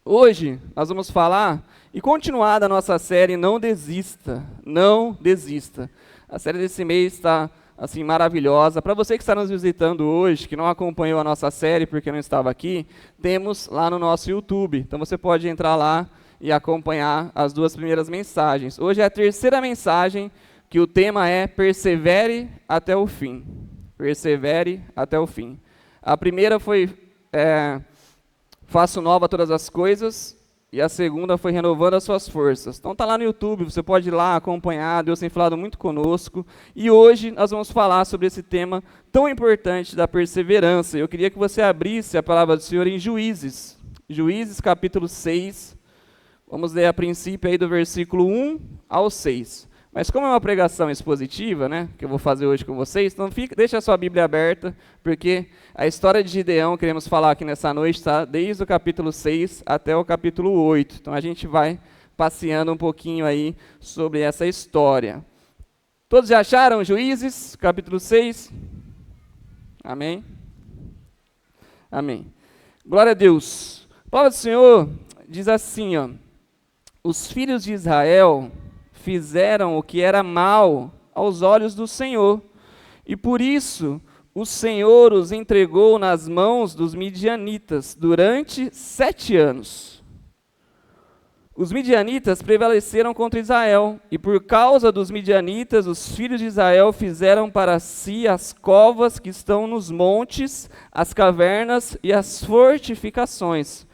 Hoje nós vamos falar e continuar da nossa série Não Desista, Não Desista. A série desse mês está assim maravilhosa. Para você que está nos visitando hoje, que não acompanhou a nossa série porque não estava aqui, temos lá no nosso YouTube. Então você pode entrar lá e acompanhar as duas primeiras mensagens. Hoje é a terceira mensagem, que o tema é Persevere até o fim. Persevere até o fim. A primeira foi Faço nova todas as coisas, e a segunda foi Renovando as suas forças. Então está lá no YouTube, você pode ir lá acompanhar, Deus tem falado muito conosco. E hoje nós vamos falar sobre esse tema tão importante da perseverança. Eu queria que você abrisse a palavra do Senhor em Juízes. Juízes capítulo 6, vamos ler a princípio aí do versículo 1 ao 6. Mas como é uma pregação expositiva, né, que eu vou fazer hoje com vocês, então deixa a sua Bíblia aberta, porque a história de Gideão, queremos falar aqui nessa noite, tá, desde o capítulo 6 até o capítulo 8. Então a gente vai passeando um pouquinho aí sobre essa história. Todos já acharam Juízes, capítulo 6? Amém? Amém. Glória a Deus. A palavra do Senhor diz assim, ó: os filhos de Israel fizeram o que era mal aos olhos do Senhor, e por isso o Senhor os entregou nas mãos dos midianitas durante 7 anos. Os midianitas prevaleceram contra Israel, e por causa dos midianitas, os filhos de Israel fizeram para si as covas que estão nos montes, as cavernas e as fortificações.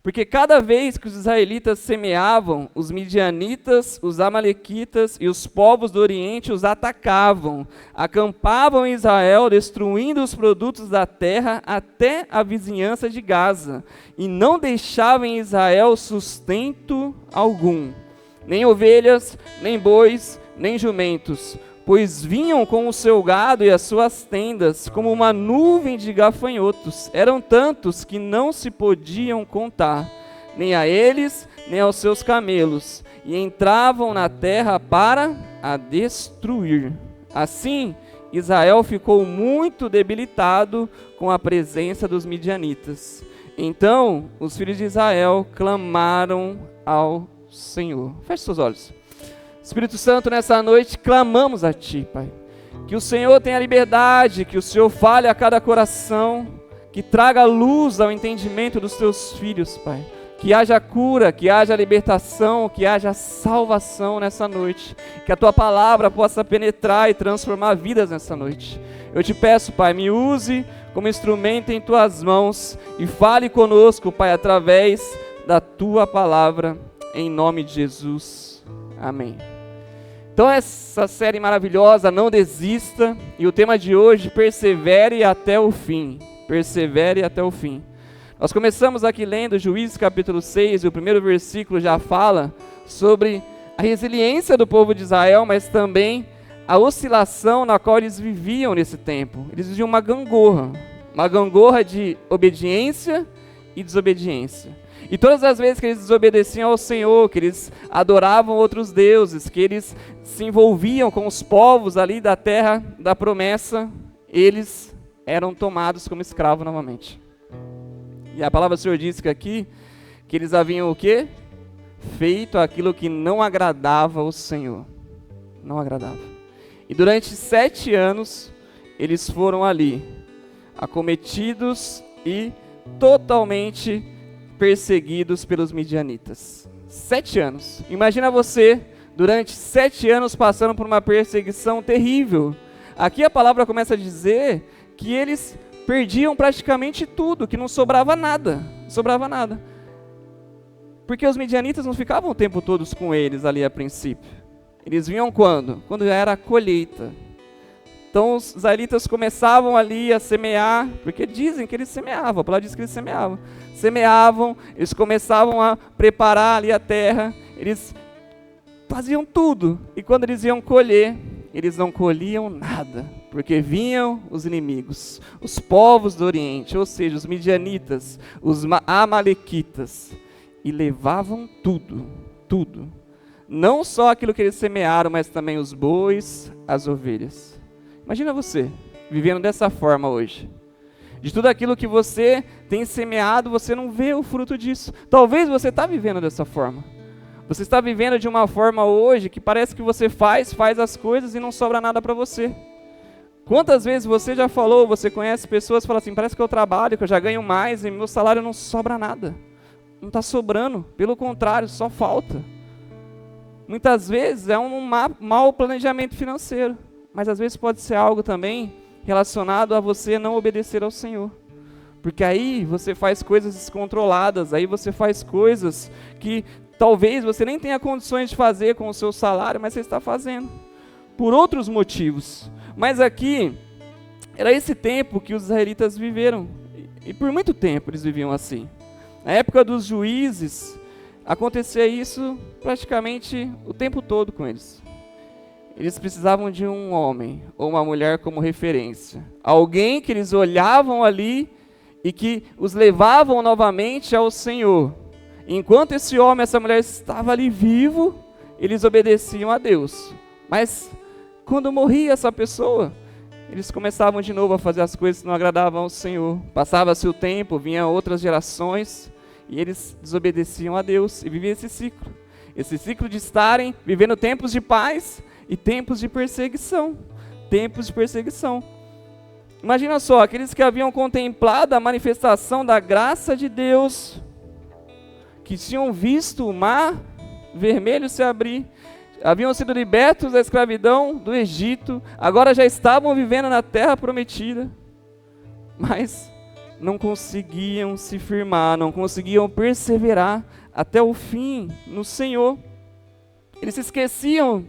Porque cada vez que os israelitas semeavam, os midianitas, os amalequitas e os povos do Oriente os atacavam, acampavam em Israel, destruindo os produtos da terra até a vizinhança de Gaza, e não deixavam em Israel sustento algum, nem ovelhas, nem bois, nem jumentos, pois vinham com o seu gado e as suas tendas, como uma nuvem de gafanhotos. Eram tantos que não se podiam contar, nem a eles, nem aos seus camelos, e entravam na terra para a destruir. Assim, Israel ficou muito debilitado com a presença dos midianitas. Então, os filhos de Israel clamaram ao Senhor. Feche seus olhos. Espírito Santo, nessa noite, clamamos a Ti, Pai. Que o Senhor tenha liberdade, que o Senhor fale a cada coração, que traga luz ao entendimento dos Teus filhos, Pai. Que haja cura, que haja libertação, que haja salvação nessa noite. Que a Tua palavra possa penetrar e transformar vidas nessa noite. Eu te peço, Pai, me use como instrumento em Tuas mãos e fale conosco, Pai, através da Tua palavra, em nome de Jesus. Amém. Então essa série maravilhosa, Não Desista, e o tema de hoje, Persevere até o fim. Persevere até o fim. Nós começamos aqui lendo Juízes capítulo 6, e o primeiro versículo já fala sobre a resiliência do povo de Israel, mas também a oscilação na qual eles viviam nesse tempo. Eles viviam uma gangorra de obediência e desobediência. E todas as vezes que eles desobedeciam ao Senhor, que eles adoravam outros deuses, que eles se envolviam com os povos ali da terra da promessa, eles eram tomados como escravos novamente. E a palavra do Senhor diz que aqui, que eles haviam o quê? Feito aquilo que não agradava ao Senhor. Não agradava. E durante 7 anos, eles foram ali, acometidos e totalmente perseguidos pelos midianitas. 7 anos. Imagina você, durante 7 anos, passando por uma perseguição terrível. Aqui a palavra começa a dizer que eles perdiam praticamente tudo, que não sobrava nada. Não sobrava nada. Porque os midianitas não ficavam o tempo todo com eles ali a princípio. Eles vinham quando? Quando já era a colheita. Então os israelitas começavam ali a semear, porque dizem que eles semeavam, a palavra diz que eles semeavam. Semeavam, eles começavam a preparar ali a terra, eles faziam tudo. E quando eles iam colher, eles não colhiam nada, porque vinham os inimigos, os povos do Oriente, ou seja, os midianitas, os amalequitas, e levavam tudo, tudo. Não só aquilo que eles semearam, mas também os bois, as ovelhas. Imagina você, vivendo dessa forma hoje. De tudo aquilo que você tem semeado, você não vê o fruto disso. Talvez você está vivendo dessa forma. Você está vivendo de uma forma hoje que parece que você faz as coisas e não sobra nada para você. Quantas vezes você já falou, você conhece pessoas que falam assim, parece que eu trabalho, que eu já ganho mais e meu salário não sobra nada. Não está sobrando, pelo contrário, só falta. Muitas vezes é um mau planejamento financeiro, mas às vezes pode ser algo também relacionado a você não obedecer ao Senhor. Porque aí você faz coisas descontroladas, aí você faz coisas que talvez você nem tenha condições de fazer com o seu salário, mas você está fazendo, por outros motivos. Mas aqui, era esse tempo que os israelitas viveram, e por muito tempo eles viviam assim. Na época dos juízes, acontecia isso praticamente o tempo todo com eles. Eles precisavam de um homem ou uma mulher como referência. Alguém que eles olhavam ali e que os levavam novamente ao Senhor. Enquanto esse homem, essa mulher estava ali vivo, eles obedeciam a Deus. Mas quando morria essa pessoa, eles começavam de novo a fazer as coisas que não agradavam ao Senhor. Passava-se o tempo, vinham outras gerações, e eles desobedeciam a Deus, e viviam esse ciclo. Esse ciclo de estarem vivendo tempos de paz e tempos de perseguição. Tempos de perseguição. Imagina só, aqueles que haviam contemplado a manifestação da graça de Deus, que tinham visto o mar vermelho se abrir, haviam sido libertos da escravidão do Egito, agora já estavam vivendo na terra prometida, mas não conseguiam se firmar, não conseguiam perseverar até o fim no Senhor. Eles se esqueciam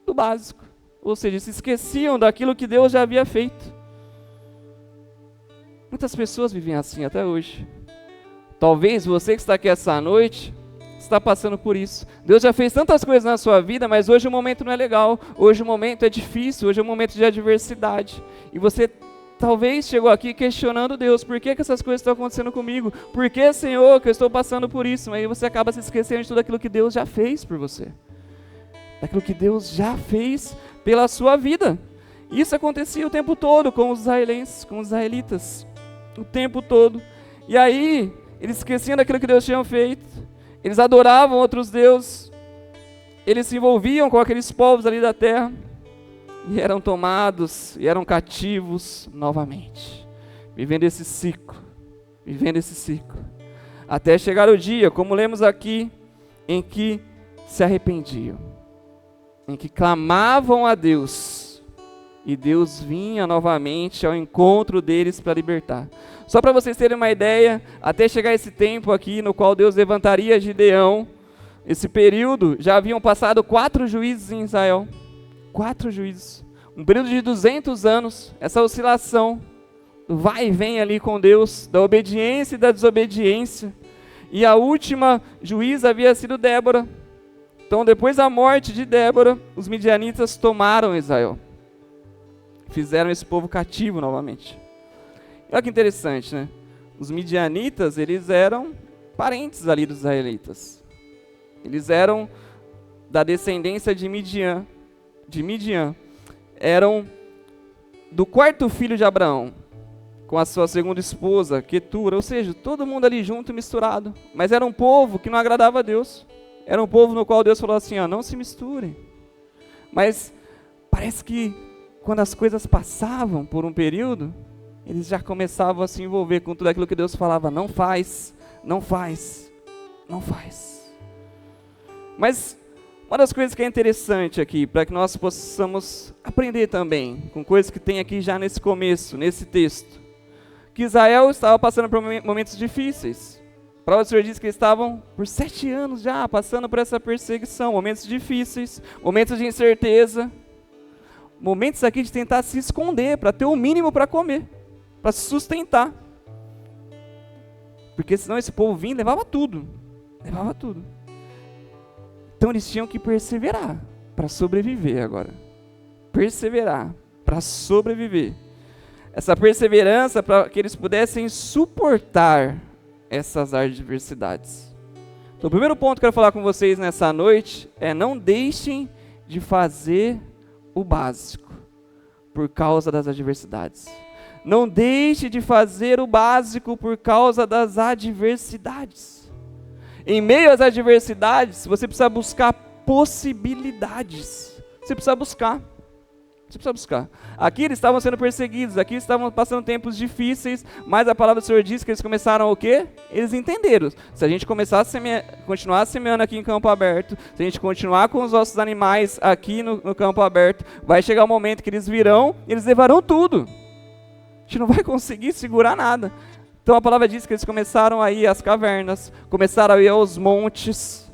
do básico, ou seja, se esqueciam daquilo que Deus já havia feito. Muitas pessoas vivem assim até hoje. Talvez você que está aqui essa noite está passando por isso. Deus já fez tantas coisas na sua vida, mas hoje o momento não é legal, hoje o momento é difícil, hoje é um momento de adversidade. E você talvez chegou aqui questionando Deus, por que essas coisas estão acontecendo comigo? Por que, Senhor, que eu estou passando por isso? Mas aí você acaba se esquecendo de tudo aquilo que Deus já fez por você. Daquilo que Deus já fez pela sua vida. Isso acontecia o tempo todo com os israelenses, com os israelitas. O tempo todo. E aí, eles esqueciam daquilo que Deus tinha feito. Eles adoravam outros deuses. Eles se envolviam com aqueles povos ali da terra. E eram tomados, e eram cativos novamente. Vivendo esse ciclo. Vivendo esse ciclo. Até chegar o dia, como lemos aqui, em que se arrependiam. Em que clamavam a Deus. E Deus vinha novamente ao encontro deles para libertar. Só para vocês terem uma ideia, até chegar esse tempo aqui no qual Deus levantaria Gideão, esse período, já haviam passado 4 juízes em Israel. 4 juízes. Um período de 200 anos, essa oscilação, do vai e vem ali com Deus, da obediência e da desobediência. E a última juíza havia sido Débora. Então, depois da morte de Débora, os midianitas tomaram Israel. Fizeram esse povo cativo novamente. Olha que interessante, né? Os midianitas, eles eram parentes ali dos israelitas. Eles eram da descendência de Midian. Eram do 4º filho de Abraão, com a sua segunda esposa, Quetura. Ou seja, todo mundo ali junto, misturado. Mas era um povo que não agradava a Deus. Era um povo no qual Deus falou assim, ó, não se misturem. Mas parece que quando as coisas passavam por um período, eles já começavam a se envolver com tudo aquilo que Deus falava, não faz, não faz, não faz. Mas uma das coisas que é interessante aqui, para que nós possamos aprender também, com coisas que tem aqui já nesse começo, nesse texto, que Israel estava passando por momentos difíceis. A palavra do Senhor diz que eles estavam por 7 anos já passando por essa perseguição, momentos difíceis, momentos de incerteza, momentos aqui de tentar se esconder, para ter o mínimo para comer, para se sustentar. Porque senão esse povo vinha e levava tudo. Levava tudo. Então eles tinham que perseverar para sobreviver agora. Perseverar para sobreviver. Essa perseverança para que eles pudessem suportar essas adversidades. Então o primeiro ponto que eu quero falar com vocês nessa noite é não deixem de fazer o básico por causa das adversidades. Não deixe de fazer o básico por causa das adversidades. Em meio às adversidades, você precisa buscar possibilidades. Você precisa buscar. Você precisa buscar. Aqui eles estavam sendo perseguidos, aqui estavam passando tempos difíceis, mas a palavra do Senhor diz que eles começaram o quê? Eles entenderam. Se a gente começar a continuar semeando aqui em campo aberto, se a gente continuar com os nossos animais aqui no campo aberto, vai chegar um momento que eles virão e eles levarão tudo. A gente não vai conseguir segurar nada. Então a palavra diz que eles começaram a ir às cavernas, começaram a ir aos montes,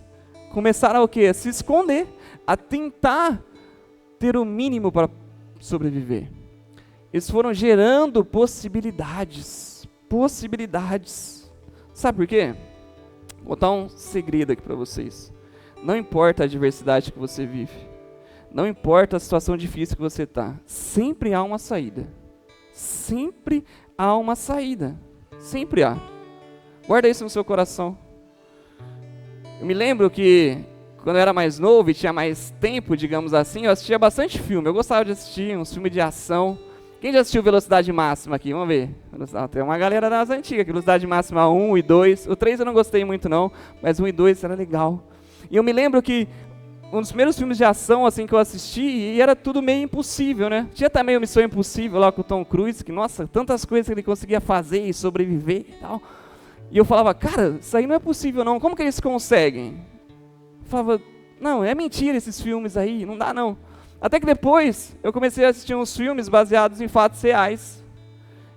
começaram a o quê? A se esconder, a tentar ter o mínimo para sobreviver. Eles foram gerando possibilidades. Sabe por quê? Vou contar um segredo aqui para vocês. Não importa a adversidade que você vive, não importa a situação difícil que você está, sempre há uma saída. Sempre há uma saída. Sempre há. Guarda isso no seu coração. Eu me lembro que quando eu era mais novo e tinha mais tempo, digamos assim, eu assistia bastante filme. Eu gostava de assistir uns filmes de ação. Quem já assistiu Velocidade Máxima aqui? Vamos ver. Tem uma galera das antigas, Velocidade Máxima 1 e 2. O 3 eu não gostei muito não, mas 1 e 2 era legal. E eu me lembro que um dos primeiros filmes de ação assim que eu assisti, e era tudo meio impossível, né? Tinha também o Missão Impossível lá com o Tom Cruise, que nossa, tantas coisas que ele conseguia fazer e sobreviver e tal. E eu falava, cara, isso aí não é possível não, como que eles conseguem? Falava, não, é mentira esses filmes aí, não dá não. Até que depois eu comecei a assistir uns filmes baseados em fatos reais.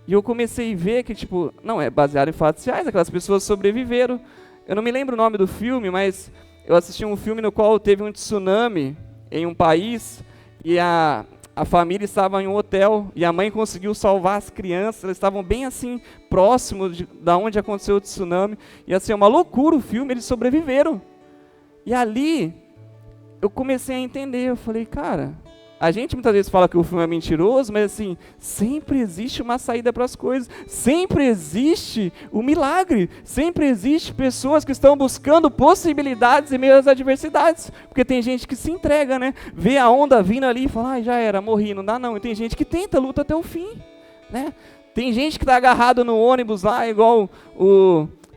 E eu comecei a ver que, tipo, não, é baseado em fatos reais, aquelas pessoas sobreviveram. Eu não me lembro o nome do filme, mas eu assisti um filme no qual teve um tsunami em um país e a família estava em um hotel e a mãe conseguiu salvar as crianças, eles estavam bem assim, próximos da onde aconteceu o tsunami. E assim, é uma loucura o filme, eles sobreviveram. E ali, eu comecei a entender, eu falei, cara, a gente muitas vezes fala que o filme é mentiroso, mas assim, sempre existe uma saída para as coisas, sempre existe o milagre, sempre existe pessoas que estão buscando possibilidades em meio às adversidades, porque tem gente que se entrega, né? Vê a onda vindo ali e fala, já era, morri, não dá não, e tem gente que tenta, luta até o fim, né? Tem gente que está agarrado no ônibus lá, igual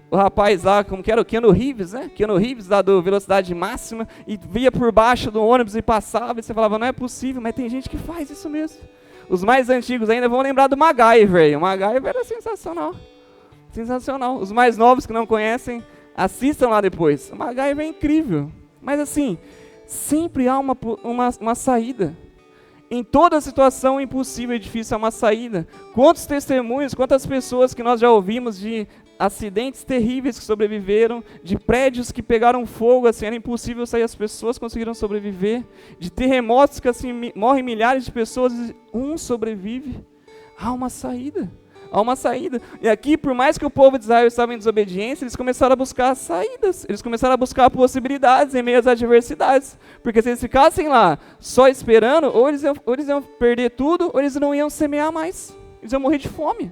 o rapaz lá, como que era, o Keanu Reeves, né? Keanu Reeves, lá do Velocidade Máxima, e via por baixo do ônibus e passava, e você falava, não é possível, mas tem gente que faz isso mesmo. Os mais antigos ainda vão lembrar do MacGyver. O MacGyver era sensacional. Sensacional. Os mais novos que não conhecem, assistam lá depois. O MacGyver é incrível. Mas assim, sempre há uma saída. Em toda situação impossível e difícil há uma saída. Quantos testemunhos, quantas pessoas que nós já ouvimos de acidentes terríveis que sobreviveram, de prédios que pegaram fogo, assim, era impossível sair, as pessoas conseguiram sobreviver, de terremotos que assim, morrem milhares de pessoas e um sobrevive. Há uma saída. Há uma saída. E aqui, por mais que o povo de Israel estava em desobediência, eles começaram a buscar saídas, eles começaram a buscar possibilidades em meio às adversidades, porque se eles ficassem lá só esperando, ou eles iam perder tudo, ou eles não iam semear mais, eles iam morrer de fome,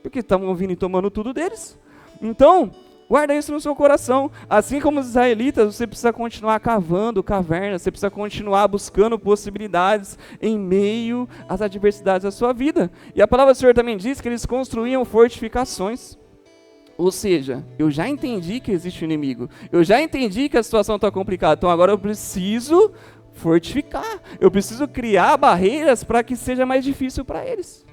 porque estavam vindo e tomando tudo deles. Então, guarda isso no seu coração. Assim como os israelitas, você precisa continuar cavando cavernas, você precisa continuar buscando possibilidades em meio às adversidades da sua vida. E a palavra do Senhor também diz que eles construíam fortificações. Ou seja, eu já entendi que existe um inimigo, eu já entendi que a situação está complicada, então agora eu preciso fortificar, eu preciso criar barreiras para que seja mais difícil para eles.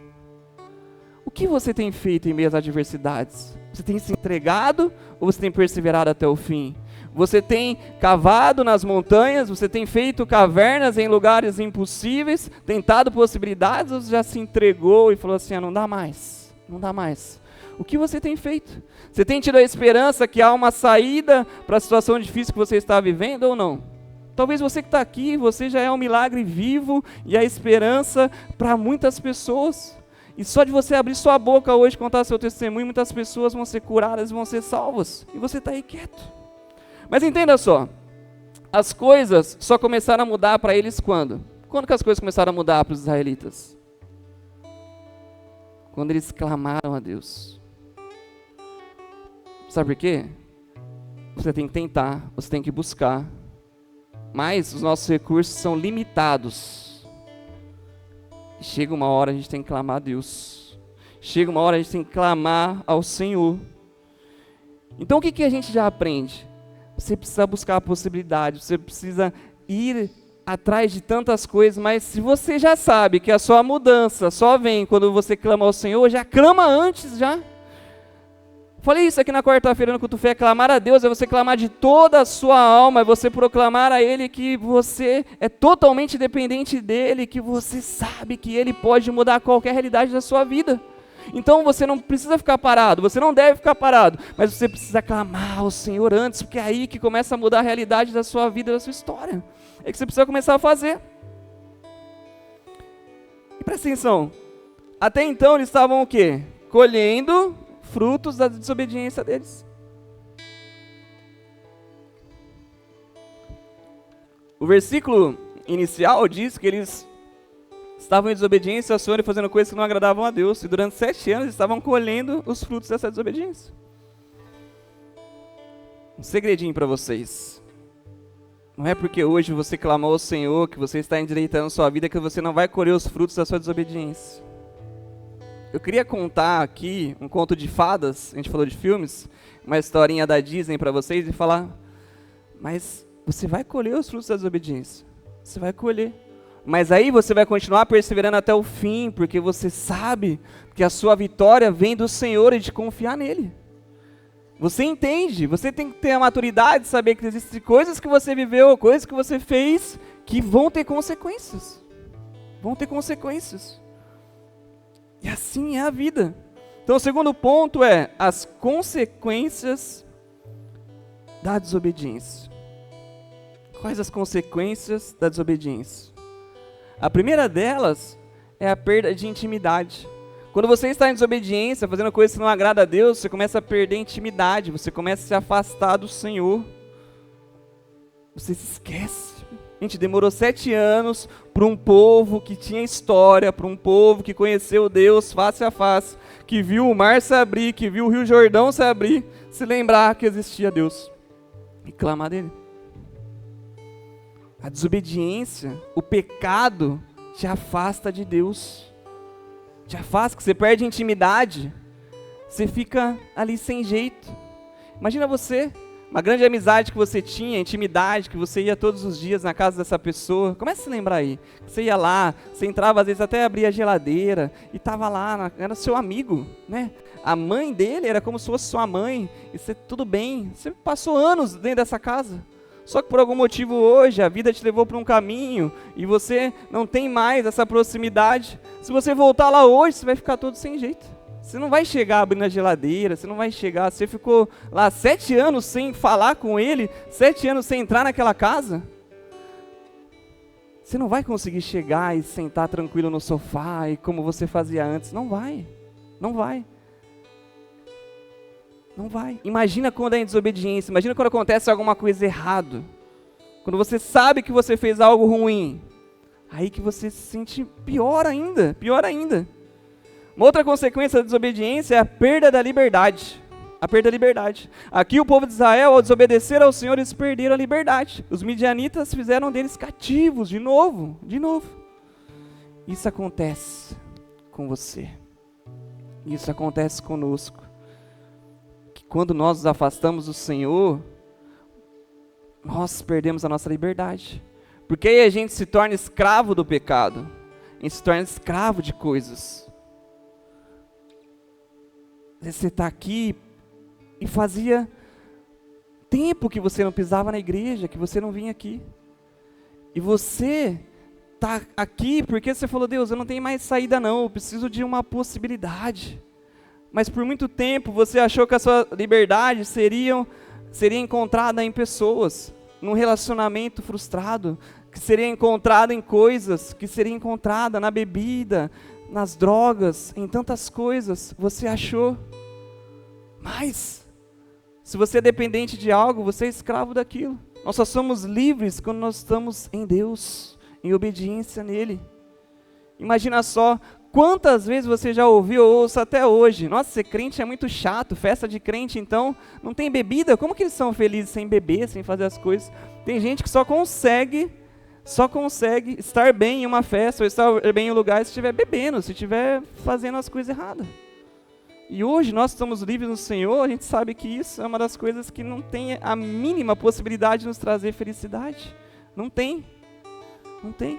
O que você tem feito em meio às adversidades? Você tem se entregado ou você tem perseverado até o fim? Você tem cavado nas montanhas, você tem feito cavernas em lugares impossíveis, tentado possibilidades, ou você já se entregou e falou assim, não dá mais, não dá mais. O que você tem feito? Você tem tido a esperança que há uma saída para a situação difícil que você está vivendo ou não? Talvez você que está aqui, você já é um milagre vivo e a esperança para muitas pessoas. E só de você abrir sua boca hoje, contar seu testemunho, muitas pessoas vão ser curadas, vão ser salvas. E você está aí quieto. Mas entenda só, as coisas só começaram a mudar para eles quando? Quando que as coisas começaram a mudar para os israelitas? Quando eles clamaram a Deus. Sabe por quê? Você tem que tentar, você tem que buscar. Mas os nossos recursos são limitados. Chega uma hora, a gente tem que clamar a Deus. Chega uma hora a gente tem que clamar ao Senhor. Então o que a gente já aprende? Você precisa buscar a possibilidade, você precisa ir atrás de tantas coisas, mas se você já sabe que a sua mudança só vem quando você clama ao Senhor, já clama antes já. Falei isso aqui na quarta-feira no culto fé, clamar a Deus é você clamar de toda a sua alma, é você proclamar a Ele que você é totalmente dependente dEle, que você sabe que Ele pode mudar qualquer realidade da sua vida. Então você não precisa ficar parado, você não deve ficar parado, mas você precisa clamar ao Senhor antes, porque é aí que começa a mudar a realidade da sua vida, da sua história. É que você precisa começar a fazer. E presta atenção, até então eles estavam o quê? Colhendo frutos da desobediência deles. O versículo inicial diz que eles estavam em desobediência ao Senhor e fazendo coisas que não agradavam a Deus, e durante 7 anos estavam colhendo os frutos dessa desobediência. Um segredinho para vocês. Não é porque hoje você clamou ao Senhor, que você está endireitando sua vida, que você não vai colher os frutos da sua desobediência. Eu queria contar aqui um conto de fadas, a gente falou de filmes, uma historinha da Disney para vocês e falar, mas você vai colher os frutos da desobediência, você vai colher. Mas aí você vai continuar perseverando até o fim, porque você sabe que a sua vitória vem do Senhor e de confiar nele. Você entende, você tem que ter a maturidade de saber que existem coisas que você viveu, coisas que você fez, que vão ter consequências. Vão ter consequências. E assim é a vida. Então o segundo ponto é as consequências da desobediência. Quais as consequências da desobediência? A primeira delas é a perda de intimidade. Quando você está em desobediência, fazendo coisas que não agradam a Deus, você começa a perder intimidade, você começa a se afastar do Senhor. Você se esquece. Gente, demorou 7 anos para um povo que tinha história, para um povo que conheceu Deus face a face, que viu o mar se abrir, que viu o Rio Jordão se abrir, se lembrar que existia Deus e clamar dele. A desobediência, o pecado te afasta de Deus, te afasta, que você perde intimidade, você fica ali sem jeito. Imagina você, uma grande amizade que você tinha, intimidade, que você ia todos os dias na casa dessa pessoa. Comece a se lembrar aí. Você ia lá, você entrava às vezes até abria a geladeira e estava lá, era seu amigo, né? A mãe dele era como se fosse sua mãe. E você, tudo bem, você passou anos dentro dessa casa. Só que por algum motivo hoje a vida te levou para um caminho e você não tem mais essa proximidade. Se você voltar lá hoje, você vai ficar todo sem jeito. Você não vai chegar abrindo a geladeira, você não vai chegar, você ficou lá 7 anos sem falar com ele, 7 anos sem entrar naquela casa. Você não vai conseguir chegar e sentar tranquilo no sofá e como você fazia antes. Não vai, não vai. Não vai. Imagina quando é em desobediência, imagina quando acontece alguma coisa errada. Quando você sabe que você fez algo ruim, aí que você se sente pior ainda, pior ainda. Uma outra consequência da desobediência é a perda da liberdade. A perda da liberdade. Aqui o povo de Israel, ao desobedecer ao Senhor, eles perderam a liberdade. Os midianitas fizeram deles cativos de novo, de novo. Isso acontece com você. Isso acontece conosco. Que quando nós nos afastamos do Senhor, nós perdemos a nossa liberdade. Porque aí a gente se torna escravo do pecado. A gente se torna escravo de coisas. Você está aqui e fazia tempo que você não pisava na igreja, que você não vinha aqui. E você está aqui porque você falou, Deus, eu não tenho mais saída não, eu preciso de uma possibilidade. Mas por muito tempo você achou que a sua liberdade seria encontrada em pessoas, num relacionamento frustrado, que seria encontrada em coisas, que seria encontrada na bebida, nas drogas, em tantas coisas, você achou. Mas, se você é dependente de algo, você é escravo daquilo. Nós só somos livres quando nós estamos em Deus, em obediência nele. Imagina só, quantas vezes você já ouviu ou ouça até hoje, nossa, ser crente é muito chato, festa de crente então, não tem bebida, como que eles são felizes sem beber, sem fazer as coisas? Tem gente que só consegue estar bem em uma festa, ou estar bem em um lugar se estiver bebendo, se estiver fazendo as coisas erradas. E hoje nós estamos livres no Senhor, a gente sabe que isso é uma das coisas que não tem a mínima possibilidade de nos trazer felicidade. Não tem. Não tem.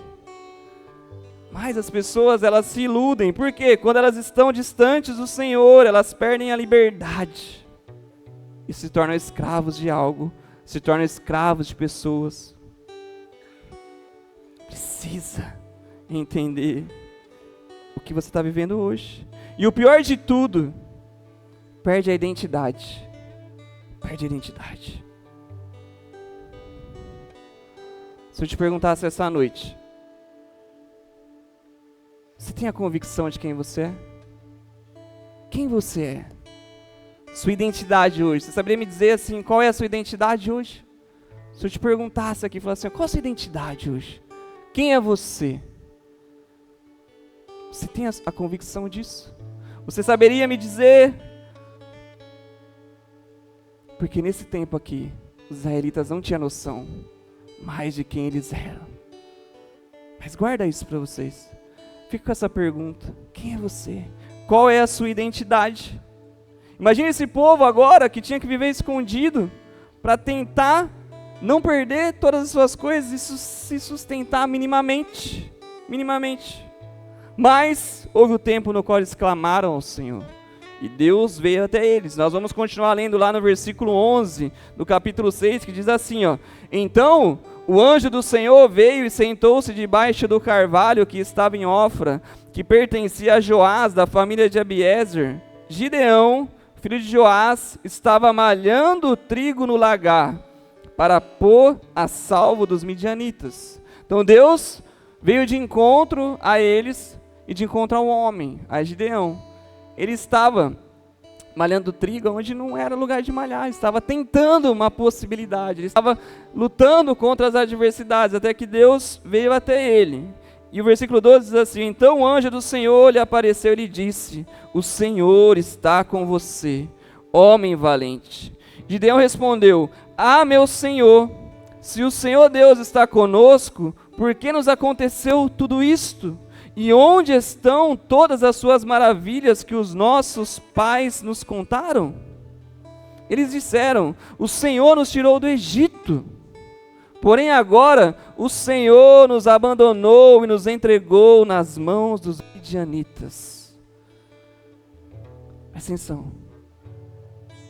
Mas as pessoas, elas se iludem. Por quê? Quando elas estão distantes do Senhor, elas perdem a liberdade. E se tornam escravos de algo. Se tornam escravos de pessoas. Precisa entender o que você está vivendo hoje. E o pior de tudo, perde a identidade. Perde a identidade. Se eu te perguntasse essa noite, você tem a convicção de quem você é? Quem você é? Sua identidade hoje. Você saberia me dizer assim, qual é a sua identidade hoje? Se eu te perguntasse aqui, falasse assim, qual é a sua identidade hoje? Quem é você? Você tem a convicção disso? Você saberia me dizer? Porque nesse tempo aqui, os israelitas não tinham noção mais de quem eles eram. Mas guarda isso para vocês. Fica com essa pergunta. Quem é você? Qual é a sua identidade? Imagina esse povo agora que tinha que viver escondido para tentar não perder todas as suas coisas e se sustentar minimamente. Minimamente. Mas houve o tempo no qual eles clamaram ao Senhor. E Deus veio até eles. Nós vamos continuar lendo lá no versículo 11, do capítulo 6, que diz assim, ó. Então o anjo do Senhor veio e sentou-se debaixo do carvalho que estava em Ofra, que pertencia a Joás, da família de Abiezer. Gideão, filho de Joás, estava malhando trigo no lagar, para pôr a salvo dos midianitas. Então Deus veio de encontro a eles e de encontro ao homem, a Gideão. Ele estava malhando trigo onde não era lugar de malhar, estava tentando uma possibilidade, ele estava lutando contra as adversidades, até que Deus veio até ele. E o versículo 12 diz assim, então o anjo do Senhor lhe apareceu e lhe disse, o Senhor está com você, homem valente. Gideão respondeu, meu Senhor, se o Senhor Deus está conosco, por que nos aconteceu tudo isto? E onde estão todas as suas maravilhas que os nossos pais nos contaram? Eles disseram, o Senhor nos tirou do Egito. Porém agora o Senhor nos abandonou e nos entregou nas mãos dos midianitas. Presta atenção.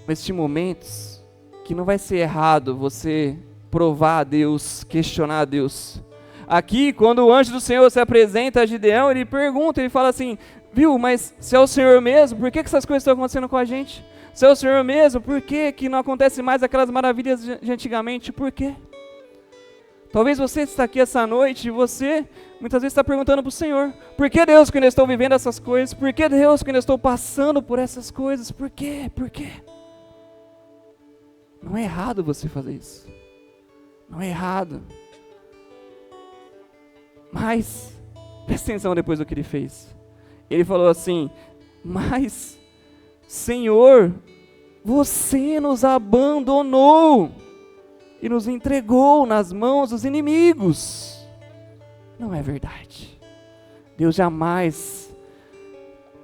Vai existir momentos que não vai ser errado você provar a Deus, questionar a Deus. Aqui, quando o anjo do Senhor se apresenta a Gideão, ele pergunta, ele fala assim, viu, mas se é o Senhor mesmo, por que essas coisas estão acontecendo com a gente? Se é o Senhor mesmo, por que não acontece mais aquelas maravilhas de antigamente? Por quê? Talvez você está aqui essa noite e você muitas vezes está perguntando para o Senhor, por que Deus que eu ainda estou vivendo essas coisas? Por que Deus que eu ainda estou passando por essas coisas? Por quê? Por quê? Não é errado você fazer isso. Não é errado. Mas, presta atenção depois do que ele fez. Ele falou assim, mas, Senhor, você nos abandonou e nos entregou nas mãos dos inimigos. Não é verdade. Deus jamais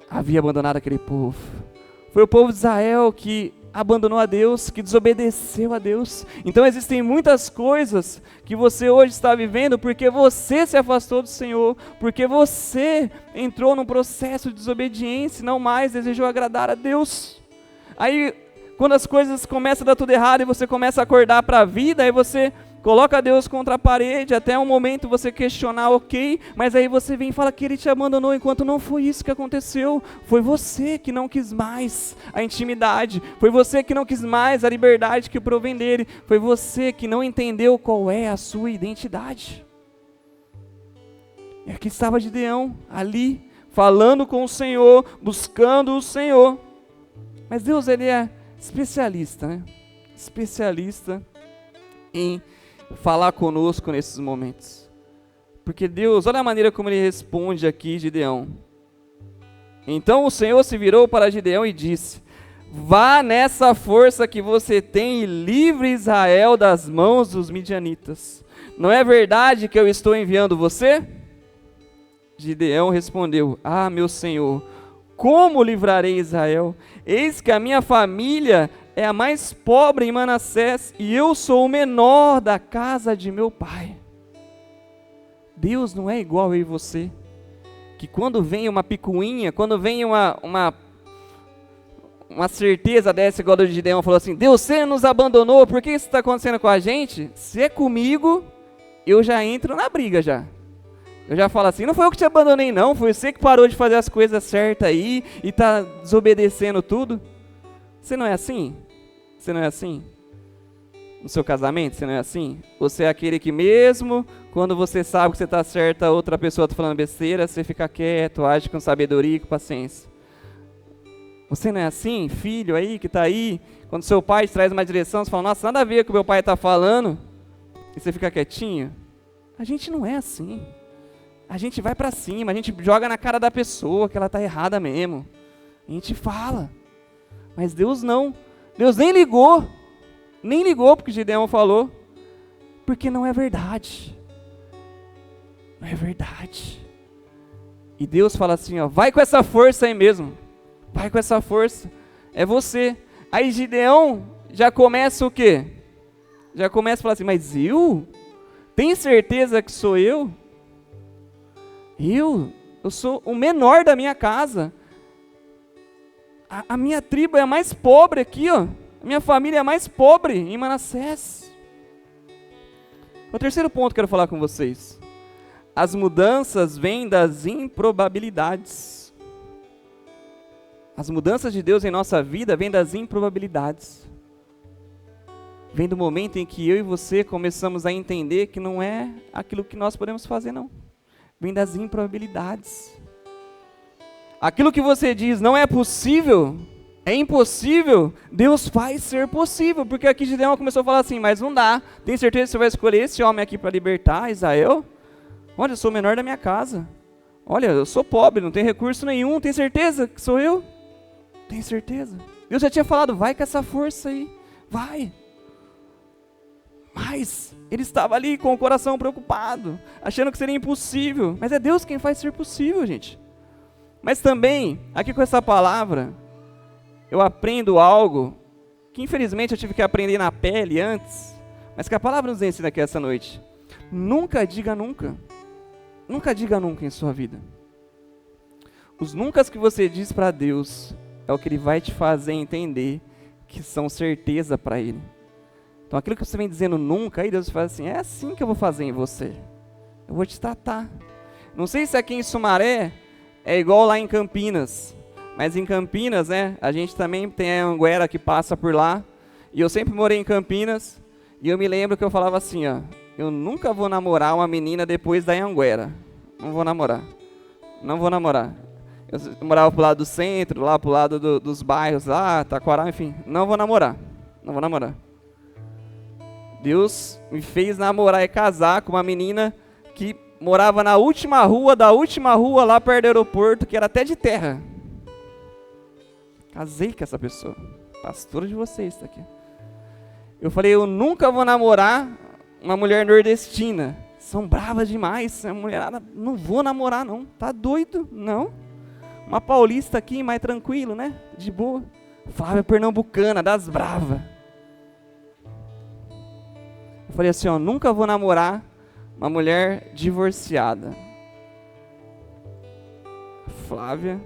havia abandonado aquele povo. Foi o povo de Israel que abandonou a Deus, que desobedeceu a Deus. Então existem muitas coisas que você hoje está vivendo porque você se afastou do Senhor, porque você entrou num processo de desobediência e não mais desejou agradar a Deus. Aí, quando as coisas começam a dar tudo errado e você começa a acordar para a vida, aí você coloca Deus contra a parede, até um momento você questionar, ok, mas aí você vem e fala que Ele te abandonou, enquanto não foi isso que aconteceu. Foi você que não quis mais a intimidade, foi você que não quis mais a liberdade que provém dEle, foi você que não entendeu qual é a sua identidade. E aqui estava Gideão, ali, falando com o Senhor, buscando o Senhor. Mas Deus, Ele é especialista, né? Especialista em falar conosco nesses momentos. Porque Deus, olha a maneira como Ele responde aqui, Gideão. Então o Senhor se virou para Gideão e disse, vá nessa força que você tem e livre Israel das mãos dos midianitas. Não é verdade que eu estou enviando você? Gideão respondeu, meu Senhor, como livrarei Israel? Eis que a minha família é a mais pobre em Manassés, e eu sou o menor da casa de meu pai. Deus não é igual eu e você, que quando vem uma picuinha, quando vem uma certeza dessa, igual a de Gideão falou assim, Deus, você nos abandonou, por que isso está acontecendo com a gente? Se é comigo, eu já entro na briga já. Eu já falo assim, não foi eu que te abandonei não, foi você que parou de fazer as coisas certas aí, e está desobedecendo tudo. Você não é assim? Você não é assim? No seu casamento, você não é assim? Você é aquele que mesmo quando você sabe que você está certo, a outra pessoa está falando besteira, você fica quieto, age com sabedoria e com paciência. Você não é assim? Filho aí, que está aí, quando seu pai te traz uma direção, você fala, nossa, nada a ver com o que meu pai está falando, e você fica quietinho. A gente não é assim. A gente vai para cima, a gente joga na cara da pessoa que ela está errada mesmo. A gente fala. Mas Deus não. Deus nem ligou porque Gideão falou, porque não é verdade. Não é verdade. E Deus fala assim, ó, vai com essa força aí mesmo. Vai com essa força. É você. Aí Gideão já começa o quê? Já começa a falar assim, mas eu? Tem certeza que sou eu? Eu sou o menor da minha casa. A minha tribo é a mais pobre aqui, ó. A minha família é a mais pobre em Manassés. O terceiro ponto que eu quero falar com vocês. As mudanças vêm das improbabilidades. As mudanças de Deus em nossa vida vêm das improbabilidades. Vem do momento em que eu e você começamos a entender que não é aquilo que nós podemos fazer, não. Vem das improbabilidades. Aquilo que você diz não é possível, é impossível, Deus faz ser possível. Porque aqui Gideão começou a falar assim, mas não dá. Tem certeza que você vai escolher esse homem aqui para libertar Israel? Olha, eu sou o menor da minha casa. Olha, eu sou pobre, não tenho recurso nenhum. Tem certeza que sou eu? Tem certeza? Deus já tinha falado, vai com essa força aí, vai. Mas ele estava ali com o coração preocupado, achando que seria impossível. Mas é Deus quem faz ser possível, gente. Mas também, aqui com essa palavra, eu aprendo algo que infelizmente eu tive que aprender na pele antes, mas que a palavra nos ensina aqui essa noite. Nunca diga nunca. Nunca diga nunca em sua vida. Os nuncas que você diz para Deus é o que Ele vai te fazer entender que são certeza para Ele. Então aquilo que você vem dizendo nunca, aí Deus fala assim, é assim que eu vou fazer em você. Eu vou te tratar. Não sei se aqui em Sumaré é igual lá em Campinas, mas em Campinas, né, a gente também tem a Anguera que passa por lá, e eu sempre morei em Campinas, e eu me lembro que eu falava assim, ó, eu nunca vou namorar uma menina depois da Anguera, não vou namorar, não vou namorar. Eu morava pro lado do centro, lá pro lado dos bairros, lá, Taquaral, enfim, não vou namorar, não vou namorar. Deus me fez namorar e casar com uma menina que morava na última rua, da última rua lá perto do aeroporto, que era até de terra. Casei com essa pessoa, pastora de vocês está aqui. Eu falei, eu nunca vou namorar uma mulher nordestina, são bravas demais, a mulherada, não vou namorar não, tá doido? Não. Uma paulista aqui, mais tranquilo, né, de boa. Flávia pernambucana, das bravas. Eu falei assim, ó, nunca vou namorar uma mulher divorciada. Flávia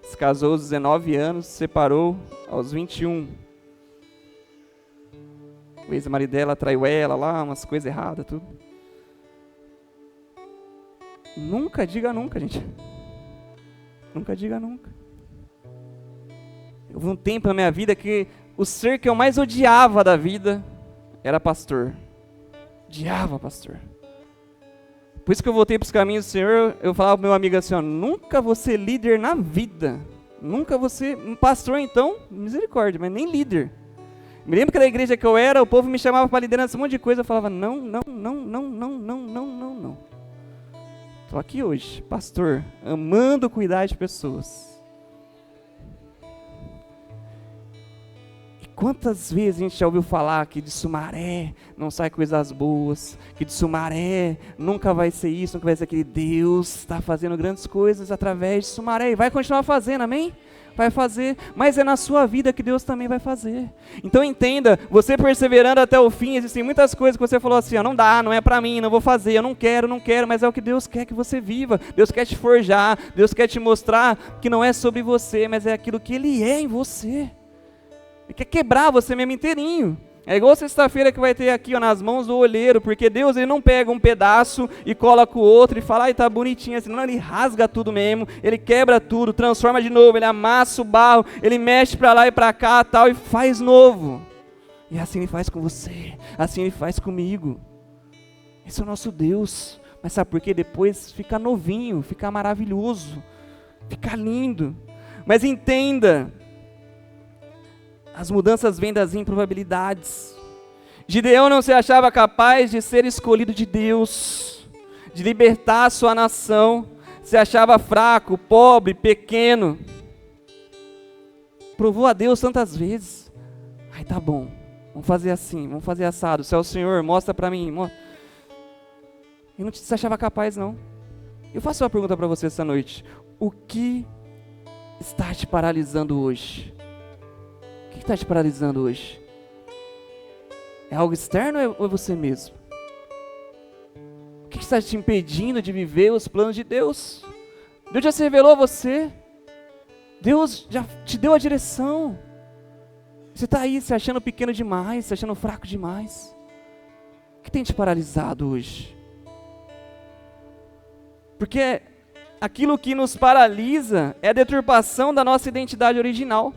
se casou aos 19 anos, se separou aos 21. O ex-marido dela traiu ela lá, umas coisas erradas, tudo. Nunca diga nunca, gente. Nunca diga nunca. Houve um tempo na minha vida que o ser que eu mais odiava da vida era pastor. Odiava pastor. Por isso que eu voltei para os caminhos do Senhor, eu falava para o meu amigo assim, ó, nunca vou ser líder na vida. Nunca vou ser um pastor então, misericórdia, mas nem líder. Me lembro que da igreja que eu era, o povo me chamava para liderança, um monte de coisa, eu falava, não. Estou aqui hoje, pastor, amando cuidar de pessoas. E Quantas vezes a gente já ouviu falar que de Sumaré não sai coisas boas, que de Sumaré nunca vai ser isso, nunca vai ser aquele. Deus está fazendo grandes coisas através de Sumaré e vai continuar fazendo, amém? Vai fazer, mas é na sua vida que Deus também vai fazer. Então entenda, você perseverando até o fim, existem muitas coisas que você falou assim, não dá, não é pra mim, não vou fazer, eu não quero, mas é o que Deus quer que você viva. Deus quer te forjar, Deus quer te mostrar que não é sobre você, mas é aquilo que Ele é em você. Ele quer quebrar você mesmo inteirinho. É igual sexta-feira que vai ter aqui, nas mãos do olheiro, porque Deus, Ele não pega um pedaço e coloca o outro e fala, ai, tá bonitinho assim. Não, Ele rasga tudo mesmo, Ele quebra tudo, transforma de novo, Ele amassa o barro, Ele mexe pra lá e pra cá tal, e faz novo. E assim Ele faz com você, assim Ele faz comigo. Esse é o nosso Deus. Mas sabe por quê? Depois fica novinho, fica maravilhoso, fica lindo. Mas entenda, as mudanças vêm das improbabilidades. Gideão não se achava capaz de ser escolhido de Deus, de libertar a sua nação. Se achava fraco, pobre, pequeno. Provou a Deus tantas vezes. Ai, tá bom, vamos fazer assim, vamos fazer assado. Se é o Senhor, mostra para mim. E não se achava capaz, não. Eu faço uma pergunta para você essa noite. O que está te paralisando hoje? O que está te paralisando hoje? É algo externo ou é você mesmo? O que está te impedindo de viver os planos de Deus? Deus já se revelou a você. Deus já te deu a direção. Você está aí se achando pequeno demais, se achando fraco demais. O que tem te paralisado hoje? Porque aquilo que nos paralisa é a deturpação da nossa identidade original.